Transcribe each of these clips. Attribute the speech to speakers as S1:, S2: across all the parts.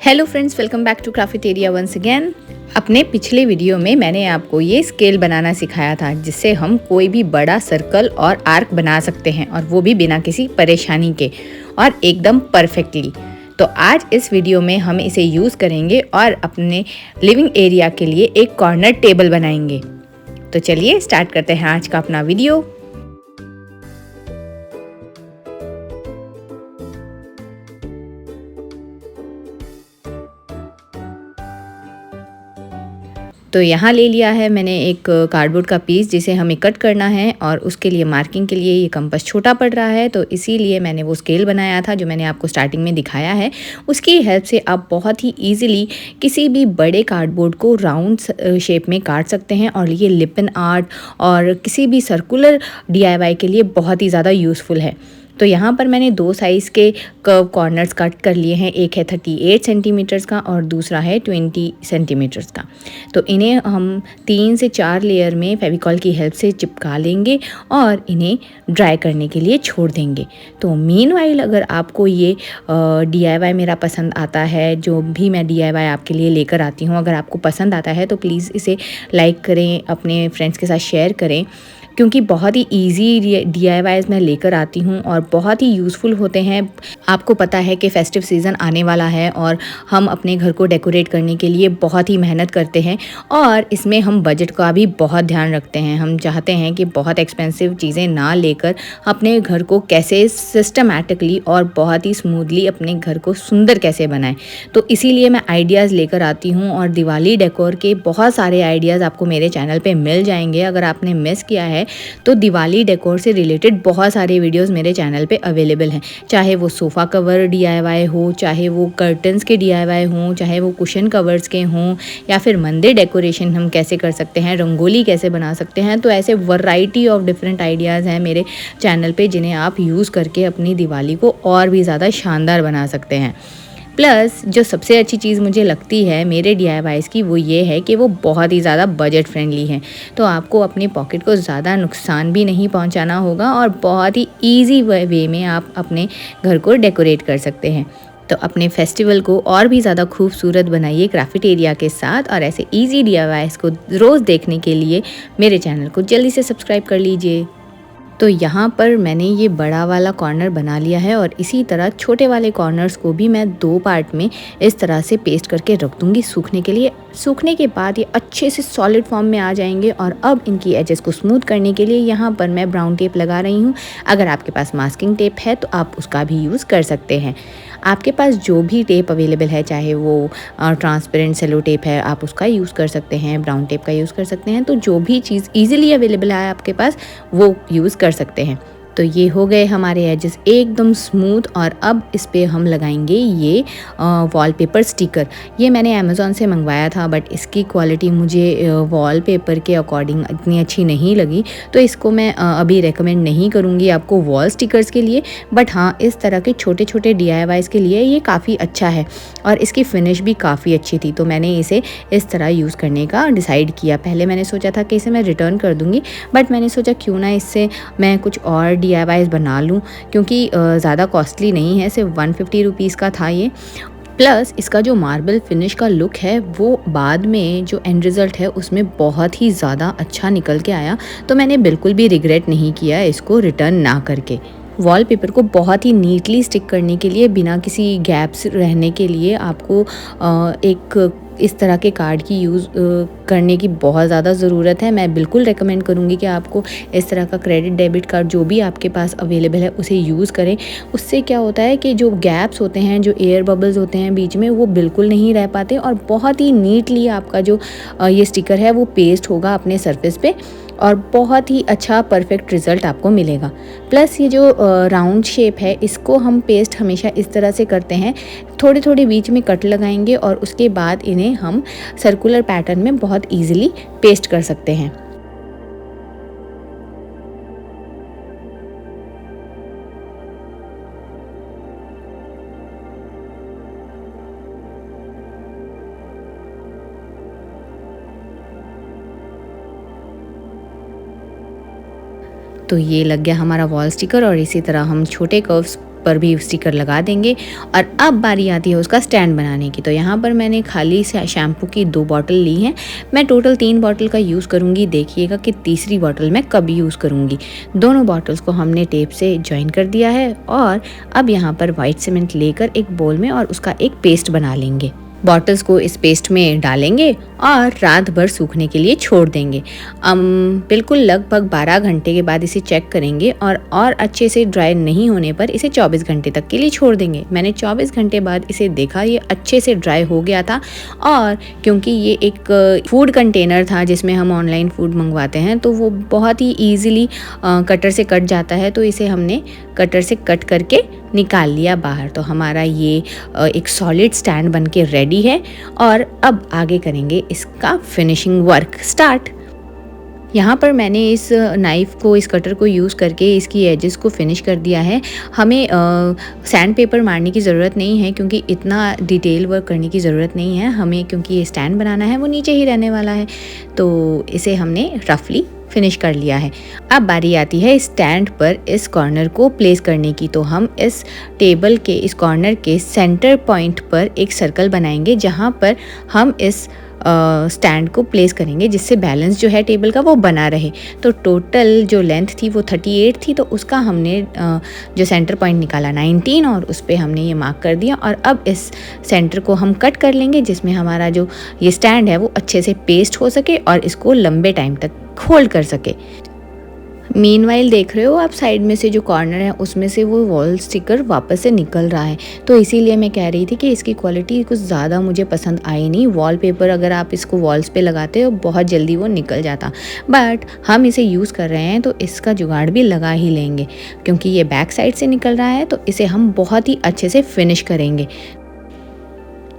S1: Hello friends, welcome back to Crafteria once again. अपने पिछले video में मैंने आपको ये स्केल बनाना सिखाया था जिससे हम कोई भी बड़ा सर्कल और आर्क बना सकते हैं, और वो भी बिना किसी परेशानी के और एकदम परफेक्टली। तो आज इस वीडियो में हम इसे यूज़ करेंगे और अपने लिविंग एरिया के लिए एक कॉर्नर टेबल बनाएंगे। तो चलिए स्टार्ट करते हैं आज का अपना वीडियो। तो यहाँ ले लिया है मैंने एक कार्डबोर्ड का पीस जिसे हमें कट करना है, और उसके लिए मार्किंग के लिए ये कंपास छोटा पड़ रहा है, तो इसीलिए मैंने वो स्केल बनाया था जो मैंने आपको स्टार्टिंग में दिखाया है। उसकी हेल्प से आप बहुत ही ईजिली किसी भी बड़े कार्डबोर्ड को राउंड शेप में काट सकते हैं, और ये लिपन आर्ट और किसी भी सर्कुलर DIY के लिए बहुत ही ज़्यादा यूज़फुल है। तो यहाँ पर मैंने दो साइज़ के कर्व कॉर्नर्स कट कर लिए हैं, एक है 38 सेंटीमीटर्स का और दूसरा है 20 सेंटीमीटर्स का। तो इन्हें हम 3 से 4 लेयर में फेविकॉल की हेल्प से चिपका लेंगे और इन्हें ड्राई करने के लिए छोड़ देंगे। तो मीनवाइल अगर आपको ये DIY मेरा पसंद आता है, जो भी मैं DIY आपके लिए लेकर आती हूँ, अगर आपको पसंद आता है तो प्लीज़ इसे लाइक करें, अपने फ्रेंड्स के साथ शेयर करें, क्योंकि बहुत ही इजी DIYs मैं लेकर आती हूँ और बहुत ही यूज़फुल होते हैं। आपको पता है कि फेस्टिव सीज़न आने वाला है और हम अपने घर को डेकोरेट करने के लिए बहुत ही मेहनत करते हैं, और इसमें हम बजट का भी बहुत ध्यान रखते हैं। हम चाहते हैं कि बहुत एक्सपेंसिव चीज़ें ना लेकर अपने घर को कैसे सिस्टमैटिकली और बहुत ही स्मूथली अपने घर को सुंदर कैसे बनाएं। तो इसीलिए मैं आइडियाज़ लेकर आती हूँ, और दिवाली डेकोर के बहुत सारे आइडियाज़ आपको मेरे चैनल पे मिल जाएंगे। अगर आपने मिस किया है तो दिवाली डेकोर से रिलेटेड बहुत सारे वीडियोस मेरे चैनल पे अवेलेबल हैं, चाहे वो सोफ़ा कवर DIY हो, चाहे वो कर्टन्स के DIY हों, चाहे वो कुशन कवर्स के हों, या फिर मंदिर डेकोरेशन हम कैसे कर सकते हैं, रंगोली कैसे बना सकते हैं। तो ऐसे वैरायटी ऑफ डिफरेंट आइडियाज़ हैं मेरे चैनल पे जिन्हें आप यूज़ करके अपनी दिवाली को और भी ज़्यादा शानदार बना सकते हैं। प्लस जो सबसे अच्छी चीज़ मुझे लगती है मेरे DIYs की, वो ये है कि वो बहुत ही ज़्यादा बजट फ्रेंडली हैं। तो आपको अपने पॉकेट को ज़्यादा नुकसान भी नहीं पहुंचाना होगा, और बहुत ही इजी वे में आप अपने घर को डेकोरेट कर सकते हैं। तो अपने फेस्टिवल को और भी ज़्यादा खूबसूरत बनाइए क्राफ्टेरिया के साथ, और ऐसे इजी DIYs को रोज़ देखने के लिए मेरे चैनल को जल्दी से सब्सक्राइब कर लीजिए। तो यहाँ पर मैंने ये बड़ा वाला कॉर्नर बना लिया है, और इसी तरह छोटे वाले कॉर्नर्स को भी मैं 2 पार्ट में इस तरह से पेस्ट करके रख दूँगी सूखने के लिए। सूखने के बाद ये अच्छे से सॉलिड फॉर्म में आ जाएंगे, और अब इनकी एजेस को स्मूथ करने के लिए यहाँ पर मैं ब्राउन टेप लगा रही हूँ। अगर आपके पास मास्किंग टेप है तो आप उसका भी यूज़ कर सकते हैं। आपके पास जो भी टेप अवेलेबल है, चाहे वो ट्रांसपेरेंट सेलो टेप है, आप उसका यूज़ कर सकते हैं, ब्राउन टेप का यूज़ कर सकते हैं। तो जो भी चीज़ ईजिली अवेलेबल है आपके पास, वो यूज़ कर सकते हैं। तो ये हो गए हमारे एजेस एकदम स्मूथ, और अब इस पे हम लगाएंगे ये वॉलपेपर स्टिकर। ये मैंने अमेज़ॉन से मंगवाया था, बट इसकी क्वालिटी मुझे वॉलपेपर के अकॉर्डिंग इतनी अच्छी नहीं लगी, तो इसको मैं अभी रेकमेंड नहीं करूँगी आपको वॉल स्टिकर्स के लिए। बट हाँ, इस तरह के छोटे छोटे DIYs के लिए ये काफ़ी अच्छा है, और इसकी फिनिश भी काफ़ी अच्छी थी। तो मैंने इसे इस तरह यूज़ करने का डिसाइड किया। पहले मैंने सोचा था कि इसे मैं रिटर्न कर दूँगी, बट मैंने सोचा क्यों ना इससे मैं कुछ और DIYs बना लूँ, क्योंकि ज़्यादा कॉस्टली नहीं है, सिर्फ 150 रुपीज़ का था ये। प्लस इसका जो मार्बल फिनिश का लुक है, वो बाद में जो एंड रिज़ल्ट है उसमें बहुत ही ज़्यादा अच्छा निकल के आया। तो मैंने बिल्कुल भी रिग्रेट नहीं किया इसको रिटर्न ना करके। वॉलपेपर को बहुत ही नीटली स्टिक करने के लिए, बिना किसी गैप्स रहने के लिए, आपको एक इस तरह के कार्ड की यूज़ करने की बहुत ज़्यादा ज़रूरत है। मैं बिल्कुल रेकमेंड करूँगी कि आपको इस तरह का क्रेडिट डेबिट कार्ड जो भी आपके पास अवेलेबल है उसे यूज़ करें। उससे क्या होता है कि जो गैप्स होते हैं, जो एयर बबल्स होते हैं बीच में, वो बिल्कुल नहीं रह पाते, और बहुत ही नीटली आपका जो ये स्टिकर है वो पेस्ट होगा अपने सरफेस पे, और बहुत ही अच्छा परफेक्ट रिज़ल्ट आपको मिलेगा। प्लस ये जो राउंड शेप है, इसको हम पेस्ट हमेशा इस तरह से करते हैं, थोड़े थोड़े बीच में कट लगाएंगे, और उसके बाद इन्हें हम सर्कुलर पैटर्न में बहुत ईजिली पेस्ट कर सकते हैं। तो ये लग गया हमारा वॉल स्टिकर, और इसी तरह हम छोटे कर्व्स पर भी स्टिकर लगा देंगे। और अब बारी आती है उसका स्टैंड बनाने की। तो यहाँ पर मैंने खाली शैम्पू की 2 बॉटल ली हैं। मैं टोटल 3 बॉटल का यूज़ करूँगी। देखिएगा कि तीसरी बॉटल मैं कब यूज़ करूँगी। दोनों बॉटल्स को हमने टेप से जॉइन कर दिया है और अब यहाँ पर वाइट सीमेंट लेकर एक बोल में और उसका एक पेस्ट बना लेंगे। बॉटल्स को इस पेस्ट में डालेंगे और रात भर सूखने के लिए छोड़ देंगे। बिल्कुल लगभग 12 घंटे के बाद इसे चेक करेंगे और अच्छे से ड्राई नहीं होने पर इसे 24 घंटे तक के लिए छोड़ देंगे। मैंने 24 घंटे बाद इसे देखा, ये अच्छे से ड्राई हो गया था। और क्योंकि ये एक फूड कंटेनर था जिसमें हम ऑनलाइन फूड मंगवाते हैं, तो वो बहुत ही ईजिली कटर से कट जाता है, तो इसे हमने कटर से कट करके निकाल लिया बाहर। तो हमारा ये एक सॉलिड स्टैंड बन के रेडी है और अब आगे करेंगे इसका फिनिशिंग वर्क स्टार्ट। यहाँ पर मैंने इस नाइफ़ को, इस कटर को यूज़ करके इसकी एजेस को फिनिश कर दिया है। हमें सैंड पेपर मारने की ज़रूरत नहीं है क्योंकि इतना डिटेल वर्क करने की ज़रूरत नहीं है हमें, क्योंकि ये स्टैंड बनाना है वो नीचे ही रहने वाला है। तो इसे हमने रफली फिनिश कर लिया है। अब बारी आती है स्टैंड पर इस कॉर्नर को प्लेस करने की। तो हम इस टेबल के इस कॉर्नर के सेंटर पॉइंट पर एक सर्कल बनाएंगे जहाँ पर हम इस स्टैंड को प्लेस करेंगे, जिससे बैलेंस जो है टेबल का वो बना रहे। तो टोटल जो लेंथ थी वो 38 थी, तो उसका हमने जो सेंटर पॉइंट निकाला 19 और उस पर हमने ये मार्क कर दिया। और अब इस सेंटर को हम कट कर लेंगे जिसमें हमारा जो ये स्टैंड है वो अच्छे से पेस्ट हो सके और इसको लंबे टाइम तक होल्ड कर सके। मीनवाइल देख रहे हो आप साइड में से जो कॉर्नर है उसमें से वो वॉल स्टिकर वापस से निकल रहा है। तो इसीलिए मैं कह रही थी कि इसकी क्वालिटी कुछ ज़्यादा मुझे पसंद आई नहीं। वॉलपेपर अगर आप इसको वॉल्स पे लगाते हो बहुत जल्दी वो निकल जाता, बट हम इसे यूज़ कर रहे हैं तो इसका जुगाड़ भी लगा ही लेंगे। क्योंकि ये बैक साइड से निकल रहा है तो इसे हम बहुत ही अच्छे से फिनिश करेंगे।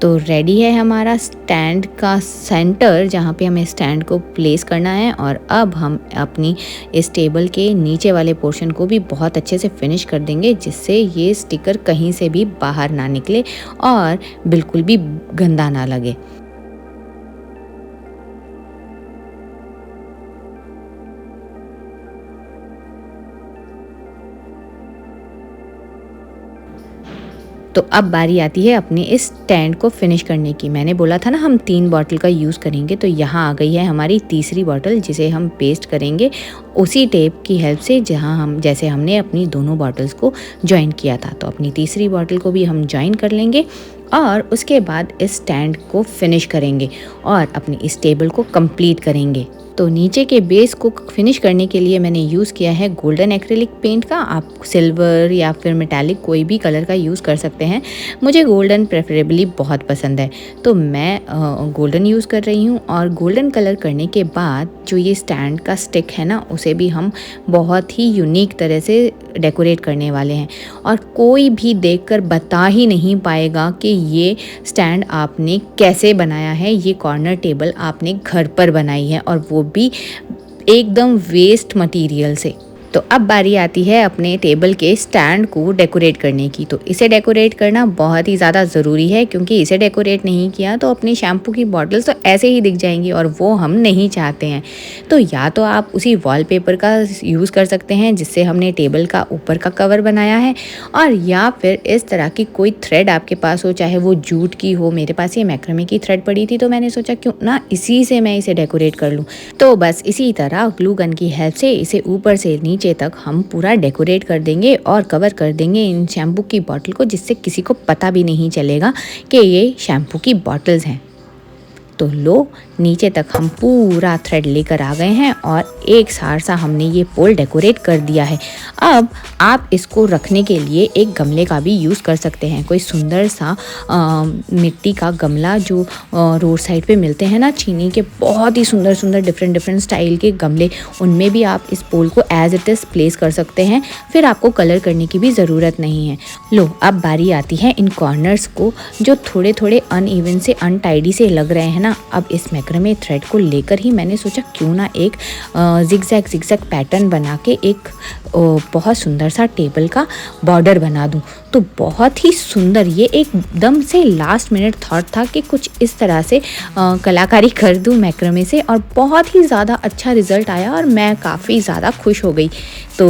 S1: तो रेडी है हमारा स्टैंड का सेंटर जहाँ पे हमें स्टैंड को प्लेस करना है। और अब हम अपनी इस टेबल के नीचे वाले पोर्शन को भी बहुत अच्छे से फिनिश कर देंगे, जिससे ये स्टिकर कहीं से भी बाहर ना निकले और बिल्कुल भी गंदा ना लगे। तो अब बारी आती है अपने इस स्टैंड को फिनिश करने की। मैंने बोला था ना हम 3 बॉटल का यूज़ करेंगे, तो यहाँ आ गई है हमारी तीसरी बॉटल, जिसे हम पेस्ट करेंगे उसी टेप की हेल्प से जैसे हमने अपनी दोनों बॉटल्स को जॉइन किया था। तो अपनी तीसरी बॉटल को भी हम जॉइन कर लेंगे और उसके बाद इस स्टैंड को फिनिश करेंगे और अपनी इस टेबल को कंप्लीट करेंगे। तो नीचे के बेस को फिनिश करने के लिए मैंने यूज़ किया है गोल्डन एक्रेलिक पेंट का। आप सिल्वर या फिर मेटालिक कोई भी कलर का यूज़ कर सकते हैं। मुझे गोल्डन प्रेफरेबली बहुत पसंद है, तो मैं गोल्डन यूज़ कर रही हूँ। और गोल्डन कलर करने के बाद जो ये स्टैंड का स्टिक है ना, उसे भी हम बहुत ही यूनिक तरह से डेकोरेट करने वाले हैं और कोई भी देखकर बता ही नहीं पाएगा कि ये स्टैंड आपने कैसे बनाया है। ये कॉर्नर टेबल आपने घर पर बनाई है और वो भी एकदम वेस्ट मटेरियल से। तो अब बारी आती है अपने टेबल के स्टैंड को डेकोरेट करने की। तो इसे डेकोरेट करना बहुत ही ज़्यादा ज़रूरी है, क्योंकि इसे डेकोरेट नहीं किया तो अपनी शैम्पू की बॉटल्स तो ऐसे ही दिख जाएंगी और वो हम नहीं चाहते हैं। तो या तो आप उसी वॉलपेपर का यूज़ कर सकते हैं जिससे हमने टेबल का ऊपर का कवर बनाया है, और या फिर इस तरह की कोई थ्रेड आपके पास हो, चाहे वो जूट की हो। मेरे पास ये मैक्रामे की थ्रेड पड़ी थी तो मैंने सोचा क्यों ना इसी से मैं इसे डेकोरेट कर लूँ। तो बस इसी तरह ग्लू गन की हेल्प से इसे ऊपर से नीचे तक हम पूरा डेकोरेट कर देंगे और कवर कर देंगे इन शैम्पू की बॉटल को, जिससे किसी को पता भी नहीं चलेगा कि ये शैम्पू की बॉटल्स हैं। तो लो, नीचे तक हम पूरा थ्रेड लेकर आ गए हैं और एक सार सा हमने ये पोल डेकोरेट कर दिया है। अब आप इसको रखने के लिए एक गमले का भी यूज़ कर सकते हैं। कोई सुंदर सा मिट्टी का गमला जो रोड साइड पे मिलते हैं ना, चीनी के, बहुत ही सुंदर सुंदर डिफरेंट स्टाइल के गमले, उनमें भी आप इस पोल को एज इट इज़ प्लेस कर सकते हैं। फिर आपको कलर करने की भी ज़रूरत नहीं है। लो, अब बारी आती है इन कॉर्नर्स को जो थोड़े थोड़े अनइवन से, अनटाइडी से लग रहे हैं ना। अब इस मैक्रामे थ्रेड को लेकर ही मैंने सोचा क्यों ना एक जिगजैग पैटर्न बना के एक बहुत सुंदर सा टेबल का बॉर्डर बना दूं। तो बहुत ही सुंदर, ये एकदम से लास्ट मिनट थॉट था कि कुछ इस तरह से कलाकारी कर दूँ मैक्रामे से, और बहुत ही ज़्यादा अच्छा रिज़ल्ट आया और मैं काफ़ी ज़्यादा खुश हो गई। तो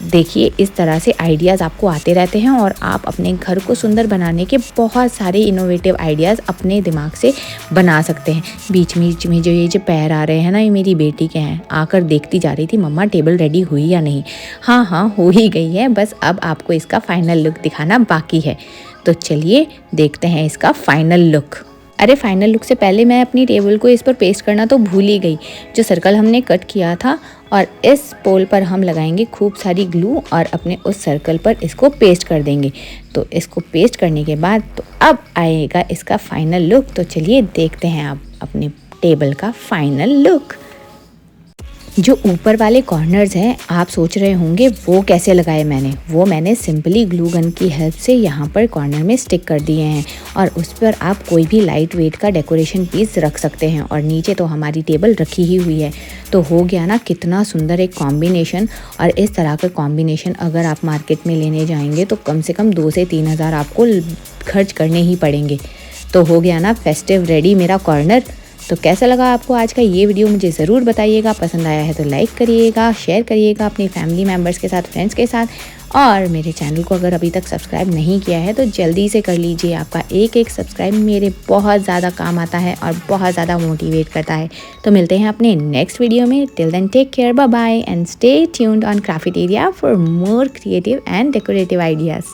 S1: देखिए, इस तरह से आइडियाज़ आपको आते रहते हैं और आप अपने घर को सुंदर बनाने के बहुत सारे इनोवेटिव आइडियाज़ अपने दिमाग से बना सकते हैं। बीच बीच में जो ये जो पैर आ रहे हैं ना, ये मेरी बेटी के हैं। आकर देखती जा रही थी, मम्मा टेबल रेडी हुई या नहीं। हाँ हाँ, हो ही गई है, बस अब आपको इसका फाइनल लुक दिखाना बाकी है। तो चलिए देखते हैं इसका फाइनल लुक। अरे फाइनल लुक से पहले मैं अपनी टेबल को इस पर पेस्ट करना तो भूल ही गई। जो सर्कल हमने कट किया था, और इस पोल पर हम लगाएंगे खूब सारी ग्लू और अपने उस सर्कल पर इसको पेस्ट कर देंगे। तो इसको पेस्ट करने के बाद तो अब आएगा इसका फाइनल लुक। तो चलिए देखते हैं आप अपने टेबल का फाइनल लुक। जो ऊपर वाले कॉर्नर्स हैं, आप सोच रहे होंगे वो कैसे लगाए मैंने। वो मैंने सिंपली ग्लू गन की हेल्प से यहाँ पर कॉर्नर में स्टिक कर दिए हैं, और उस पर आप कोई भी लाइट वेट का डेकोरेशन पीस रख सकते हैं। और नीचे तो हमारी टेबल रखी ही हुई है। तो हो गया ना कितना सुंदर एक कॉम्बिनेशन। और इस तरह का कॉम्बिनेशन अगर आप मार्केट में लेने जाएंगे तो कम से कम 2 से 3 हज़ार आपको खर्च करने ही पड़ेंगे। तो हो गया ना फेस्टिव रेडी मेरा कॉर्नर। तो कैसा लगा आपको आज का ये वीडियो, मुझे ज़रूर बताइएगा। पसंद आया है तो लाइक करिएगा, शेयर करिएगा अपनी फैमिली मेम्बर्स के साथ, फ्रेंड्स के साथ। और मेरे चैनल को अगर अभी तक सब्सक्राइब नहीं किया है तो जल्दी से कर लीजिए। आपका एक एक सब्सक्राइब मेरे बहुत ज़्यादा काम आता है और बहुत ज़्यादा मोटिवेट करता है। तो मिलते हैं अपने नेक्स्ट वीडियो में। Till then take care, bye bye and stay tuned on Crafteria for more creative and decorative ideas.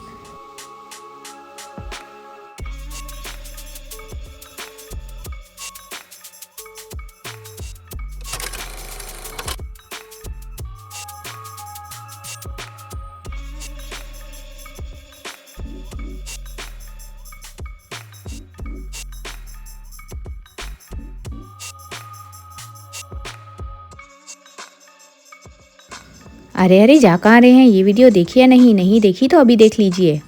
S1: अरे अरे, जा कहाँ रहे हैं? ये वीडियो देखी या नहीं? नहीं देखी तो अभी देख लीजिए।